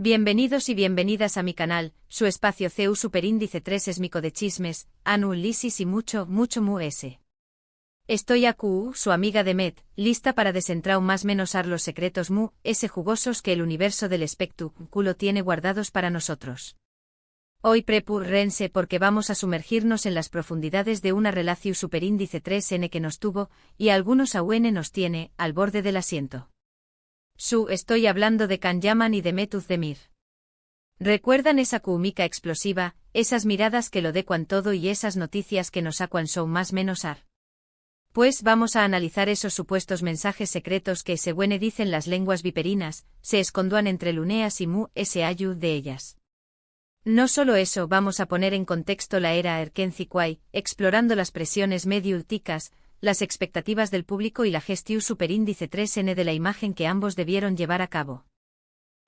Bienvenidos y bienvenidas a mi canal, su espacio CEU Superíndice 3 esmico de chismes, Anu Lisis y mucho mu s. Estoy aquí, su amiga Demet, lista para desentraumasmenosar los secretos mu s jugosos que el universo del espectáculo tiene guardados para nosotros. Hoy prepúrense porque vamos a sumergirnos en las profundidades de una relación superíndice 3n que nos tuvo, y algunos aún nos tiene, al borde del asiento. Estoy hablando de Can Yaman y de Demet Özdemir. ¿Recuerdan esa química explosiva, esas miradas que lo decuan todo y esas noticias que nos acuan más menos ar? Pues vamos a analizar esos supuestos mensajes secretos que según dicen las lenguas viperinas, se esconduan entre luneas y mu s ayu de ellas. No solo eso, vamos a poner en contexto la era Erkenci-Kwai, explorando las presiones mediúticas, las expectativas del público y la gestión superíndice 3n de la imagen que ambos debieron llevar a cabo.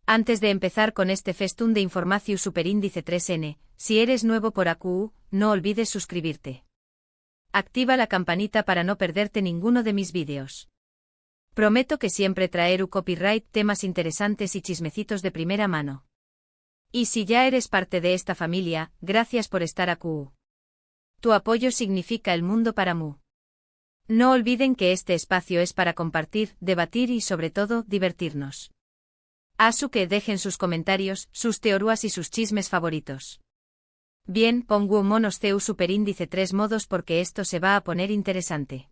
Antes de empezar con este festún de información superíndice 3n, si eres nuevo por AQ, no olvides suscribirte. Activa la campanita para no perderte ninguno de mis vídeos. Prometo que siempre traeré copyright temas interesantes y chismecitos de primera mano. Y si ya eres parte de esta familia, gracias por estar AQ. Tu apoyo significa el mundo para mu. No olviden que este espacio es para compartir, debatir y sobre todo, divertirnos. Asu que dejen sus comentarios, sus teorías y sus chismes favoritos. Bien, pongo monos CEU superíndice 3 modos porque esto se va a poner interesante.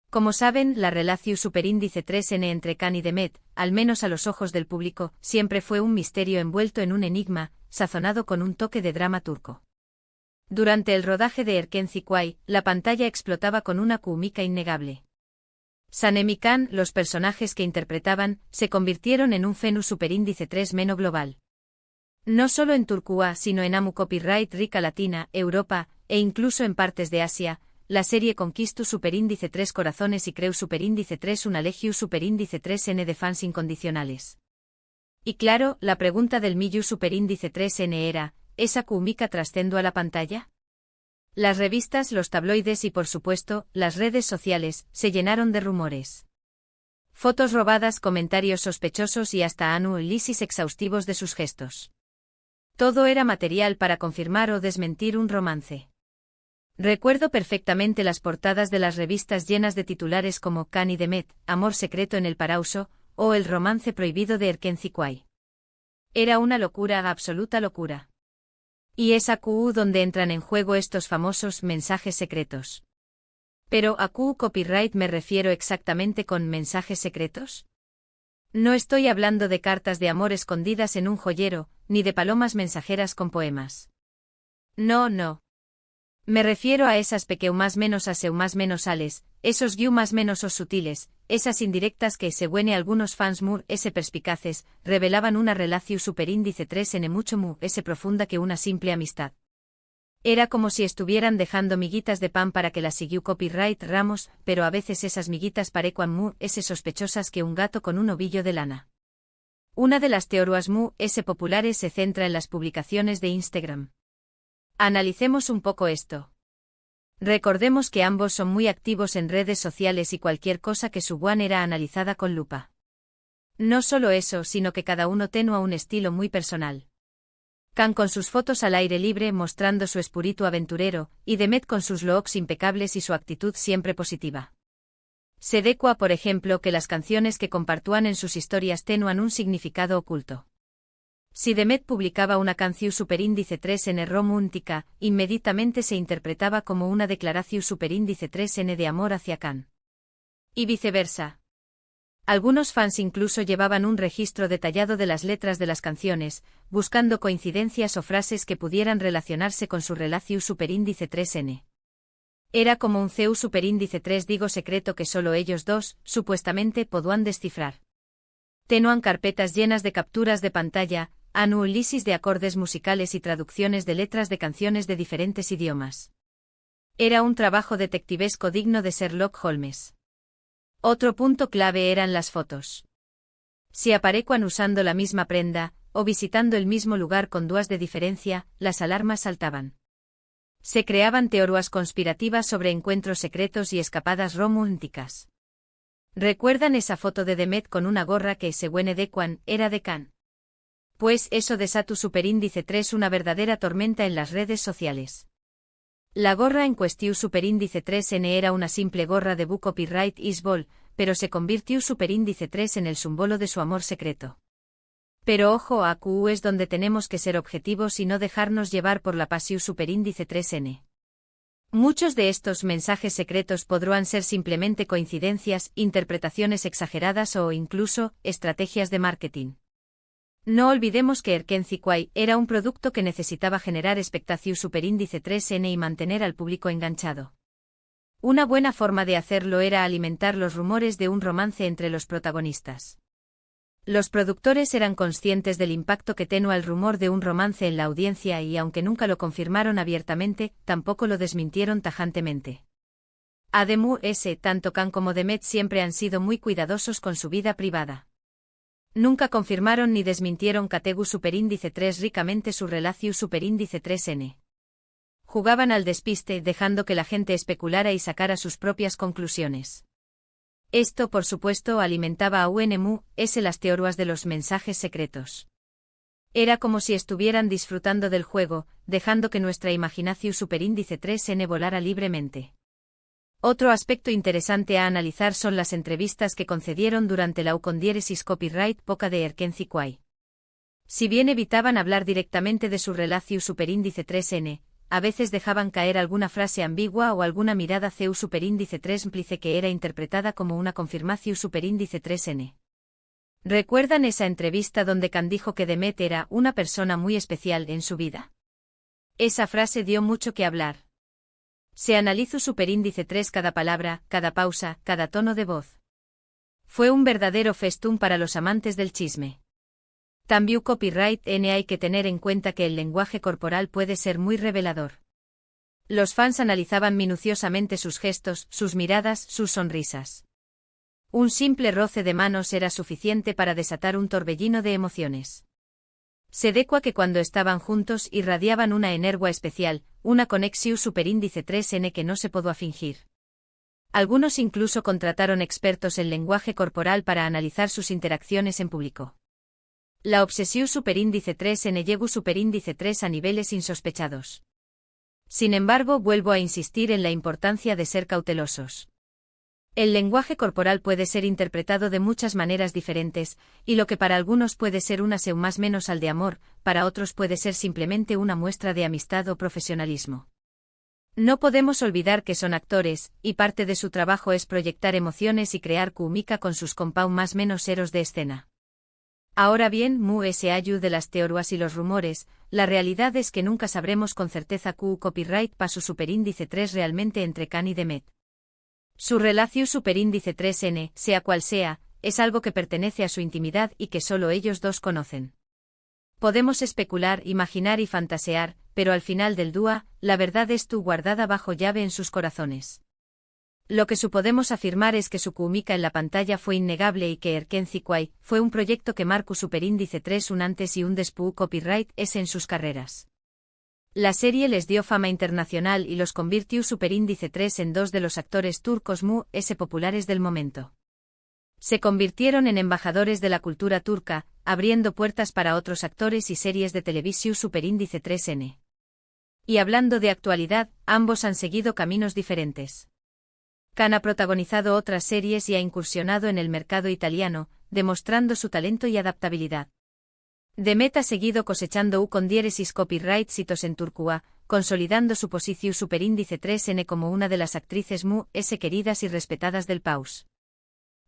Como saben, la relación superíndice 3n entre Can y Demet, al menos a los ojos del público, siempre fue un misterio envuelto en un enigma, sazonado con un toque de drama turco. Durante el rodaje de Erkenci-Kwai, la pantalla explotaba con una química innegable. Sanem y Can, los personajes que interpretaban, se convirtieron en un fenómeno superíndice 3 meno global. No solo en Turquía, sino en Amu Copyright Rica Latina, Europa, e incluso en partes de Asia, la serie conquistó superíndice 3 corazones y creu superíndice 3 una legiu superíndice 3n de fans incondicionales. Y claro, la pregunta del millu superíndice 3n era, ¿esa química trascendió a la pantalla? Las revistas, los tabloides y por supuesto, las redes sociales, se llenaron de rumores. Fotos robadas, comentarios sospechosos y hasta análisis exhaustivos de sus gestos. Todo era material para confirmar o desmentir un romance. Recuerdo perfectamente las portadas de las revistas llenas de titulares como Can y Demet, Amor secreto en el parauso, o El romance prohibido de Erkenci-Kwai. Era una locura, absoluta locura. Y es AQ donde entran en juego estos famosos mensajes secretos. Pero ¿AQ copyright me refiero exactamente con mensajes secretos? No estoy hablando de cartas de amor escondidas en un joyero, ni de palomas mensajeras con poemas. No. Me refiero a esas pequeumas menos aseumas menos ales, esos guiumas menos os sutiles, esas indirectas que según algunos fans mu s perspicaces, revelaban una relación superíndice 3n mucho mu s profunda que una simple amistad. Era como si estuvieran dejando miguitas de pan para que las siguió copyright Ramos, pero a veces esas miguitas parecuan mu s sospechosas que un gato con un ovillo de lana. Una de las teorías mu s populares se centra en las publicaciones de Instagram. Analicemos un poco esto. Recordemos que ambos son muy activos en redes sociales y cualquier cosa que suban era analizada con lupa. No solo eso, sino que cada uno tenía un estilo muy personal. Can con sus fotos al aire libre mostrando su espíritu aventurero, y Demet con sus looks impecables y su actitud siempre positiva. Se decua, por ejemplo, que las canciones que compartúan en sus historias tenían un significado oculto. Si Demet publicaba una canción superíndice 3n romántica, inmediatamente se interpretaba como una declaración superíndice 3n de amor hacia Can. Y viceversa. Algunos fans incluso llevaban un registro detallado de las letras de las canciones, buscando coincidencias o frases que pudieran relacionarse con su relación superíndice 3n. Era como un CEU superíndice 3 digo secreto que solo ellos dos, supuestamente, podían descifrar. Tenían carpetas llenas de capturas de pantalla, análisis de acordes musicales y traducciones de letras de canciones de diferentes idiomas. Era un trabajo detectivesco digno de Sherlock Holmes. Otro punto clave eran las fotos. Si aparecían usando la misma prenda, o visitando el mismo lugar con días de diferencia, las alarmas saltaban. Se creaban teorías conspirativas sobre encuentros secretos y escapadas románticas. ¿Recuerdan esa foto de Demet con una gorra que, según Edecuan, era de Can? pues eso desató superíndice 3 una verdadera tormenta en las redes sociales. La gorra en cuestión superíndice 3N era una simple gorra de Bu Copyright Isbol, pero se convirtió superíndice 3 en el símbolo de su amor secreto. Pero ojo, AQ es donde tenemos que ser objetivos y no dejarnos llevar por la pasión superíndice 3N. Muchos de estos mensajes secretos podrán ser simplemente coincidencias, interpretaciones exageradas o incluso estrategias de marketing. No olvidemos que Erkenci era un producto que necesitaba generar expectación superíndice 3N y mantener al público enganchado. Una buena forma de hacerlo era alimentar los rumores de un romance entre los protagonistas. Los productores eran conscientes del impacto que tenía el rumor de un romance en la audiencia y aunque nunca lo confirmaron abiertamente, tampoco lo desmintieron tajantemente. Además, tanto Can como Demet siempre han sido muy cuidadosos con su vida privada. Nunca confirmaron ni desmintieron Kategu superíndice 3 ricamente su relación superíndice 3N. Jugaban al despiste dejando que la gente especulara y sacara sus propias conclusiones. Esto, por supuesto, alimentaba a UNMU, las teorías de los mensajes secretos. Era como si estuvieran disfrutando del juego, dejando que nuestra imaginación superíndice 3N volara libremente. Otro aspecto interesante a analizar son las entrevistas que concedieron durante la Ucondiéresis Copyright Poca de Erkenci Kwai. Si bien evitaban hablar directamente de su relación superíndice 3N, a veces dejaban caer alguna frase ambigua o alguna mirada CU superíndice 3 implice que era interpretada como una confirmación superíndice 3N. ¿Recuerdan esa entrevista donde Can dijo que Demet era una persona muy especial en su vida? Esa frase dio mucho que hablar. Se analizó superíndice 3 cada palabra, cada pausa, cada tono de voz. Fue un verdadero festún para los amantes del chisme. También Copyright N hay que tener en cuenta que el lenguaje corporal puede ser muy revelador. Los fans analizaban minuciosamente sus gestos, sus miradas, sus sonrisas. Un simple roce de manos era suficiente para desatar un torbellino de emociones. Se decua que cuando estaban juntos irradiaban una energía especial, una conexión superíndice 3N que no se podía fingir. Algunos incluso contrataron expertos en lenguaje corporal para analizar sus interacciones en público. La obsesión superíndice 3N llegó superíndice 3 a niveles insospechados. Sin embargo, vuelvo a insistir en la importancia de ser cautelosos. El lenguaje corporal puede ser interpretado de muchas maneras diferentes, y lo que para algunos puede ser una seu más menos al de amor, para otros puede ser simplemente una muestra de amistad o profesionalismo. No podemos olvidar que son actores, y parte de su trabajo es proyectar emociones y crear química con sus compau más menos héroes de escena. Ahora bien, ayu de las teorías y los rumores, la realidad es que nunca sabremos con certeza copyright pa su superíndice 3 realmente entre Can y Demet. Su relación superíndice 3N, sea cual sea, es algo que pertenece a su intimidad y que solo ellos dos conocen. Podemos especular, imaginar y fantasear, pero al final del día, la verdad es guardada bajo llave en sus corazones. Lo que podemos afirmar es que su química en la pantalla fue innegable y que Erkenci Kwai fue un proyecto que marcó superíndice 3 un antes y un después copyright en sus carreras. La serie les dio fama internacional y los convirtió superíndice 3 en dos de los actores turcos populares del momento. Se convirtieron en embajadores de la cultura turca, abriendo puertas para otros actores y series de televisión superíndice 3N. Y hablando de actualidad, ambos han seguido caminos diferentes. Can ha protagonizado otras series y ha incursionado en el mercado italiano, demostrando su talento y adaptabilidad. Demet ha seguido cosechando Ucondiéresis Copyright hitos en Turquía, consolidando su posición superíndice 3N como una de las actrices queridas y respetadas del país.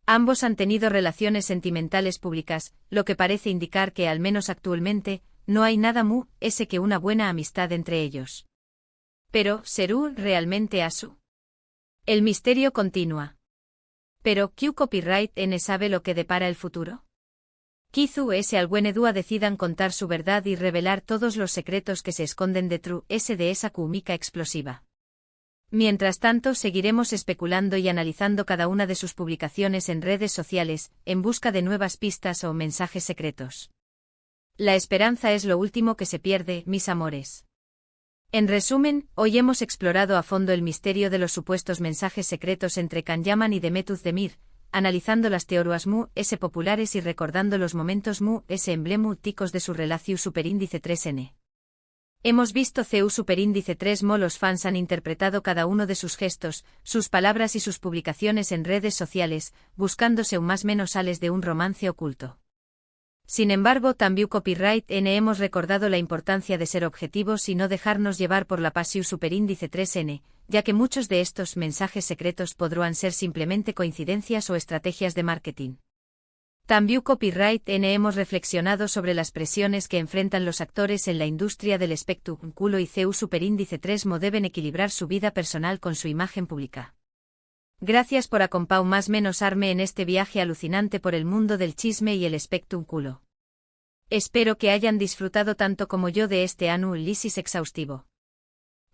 Ambos han tenido relaciones sentimentales públicas, lo que parece indicar que al menos actualmente, no hay nada que una buena amistad entre ellos. Pero, ¿serú realmente asu? El misterio continúa. Pero, ¿Q Copyright N sabe lo que depara el futuro? Kizu Albuenedua decidan contar su verdad y revelar todos los secretos que se esconden detrás de esa química explosiva. Mientras tanto, seguiremos especulando y analizando cada una de sus publicaciones en redes sociales, en busca de nuevas pistas o mensajes secretos. La esperanza es lo último que se pierde, mis amores. En resumen, hoy hemos explorado a fondo el misterio de los supuestos mensajes secretos entre Can Yaman y Demet Özdemir, analizando las teorías mu S populares y recordando los momentos mu S emblemúticos de su relación superíndice 3n. Hemos visto CU superíndice 3 mo los fans han interpretado cada uno de sus gestos, sus palabras y sus publicaciones en redes sociales, buscándose un más menos sales de un romance oculto. Sin embargo, también copyright n hemos recordado la importancia de ser objetivos y no dejarnos llevar por la pasión superíndice 3n, ya que muchos de estos mensajes secretos podrán ser simplemente coincidencias o estrategias de marketing. También copyright n hemos reflexionado sobre las presiones que enfrentan los actores en la industria del espectáculo y CU superíndice 3 mo deben equilibrar su vida personal con su imagen pública. Gracias por acompañar más menos arme en este viaje alucinante por el mundo del chisme y el espectáculo. Espero que hayan disfrutado tanto como yo de este análisis exhaustivo.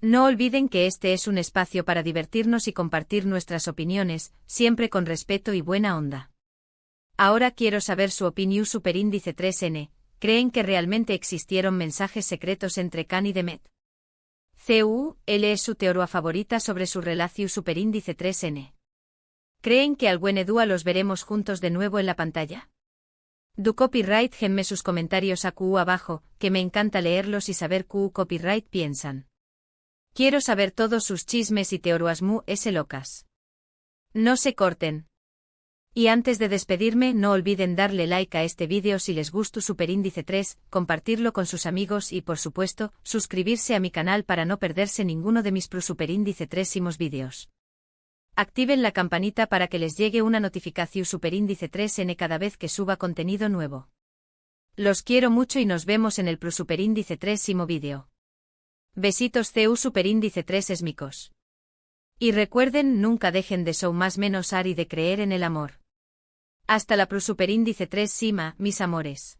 No olviden que este es un espacio para divertirnos y compartir nuestras opiniones, siempre con respeto y buena onda. Ahora quiero saber su opinión superíndice 3n, ¿creen que realmente existieron mensajes secretos entre Khan y Demet? CUL es su teoría favorita sobre su relación superíndice 3n. ¿Creen que al buen Edua los veremos juntos de nuevo en la pantalla? Du copyright genme sus comentarios a QU abajo, que me encanta leerlos y saber QU copyright piensan. Quiero saber todos sus chismes y teorías mu S locas. No se corten. Y antes de despedirme, no olviden darle like a este vídeo si les gustó superíndice 3, compartirlo con sus amigos y, por supuesto, suscribirse a mi canal para no perderse ninguno de mis superíndice 3 vídeos. Activen la campanita para que les llegue una notificación superíndice 3n cada vez que suba contenido nuevo. Los quiero mucho y nos vemos en el superíndice 3 vídeo. Besitos CU superíndice 3 esmicos. Y recuerden, nunca dejen de show más menos ar y de creer en el amor. Hasta la superíndice 3 mis amores.